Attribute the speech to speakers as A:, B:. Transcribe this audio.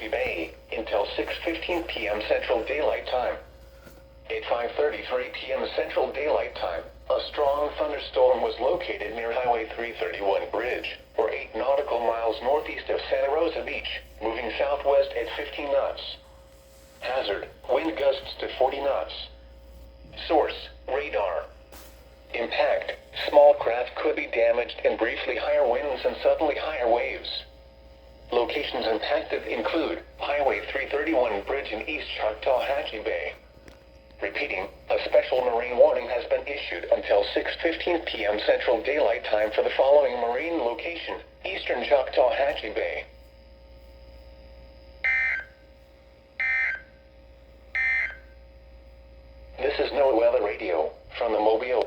A: Chakotawhatchee Bay until 6:15 p.m. Central Daylight Time. At 5:33 p.m. Central Daylight Time, a strong thunderstorm was located near Highway 331 bridge, or 8 nautical miles northeast of Santa Rosa Beach, moving southwest at 15 knots. Hazard, wind gusts to 40 knots. Source, radar. Impact, small craft could be damaged and briefly higher winds and suddenly higher waves. Locations impacted include Highway 331 bridge in East Chakotawhatchee Bay. Repeating, a special marine warning has been issued until 6:15 p.m. Central Daylight Time for the following marine location, Eastern Chakotawhatchee Bay. This is NOAA Weather Radio from the Mobile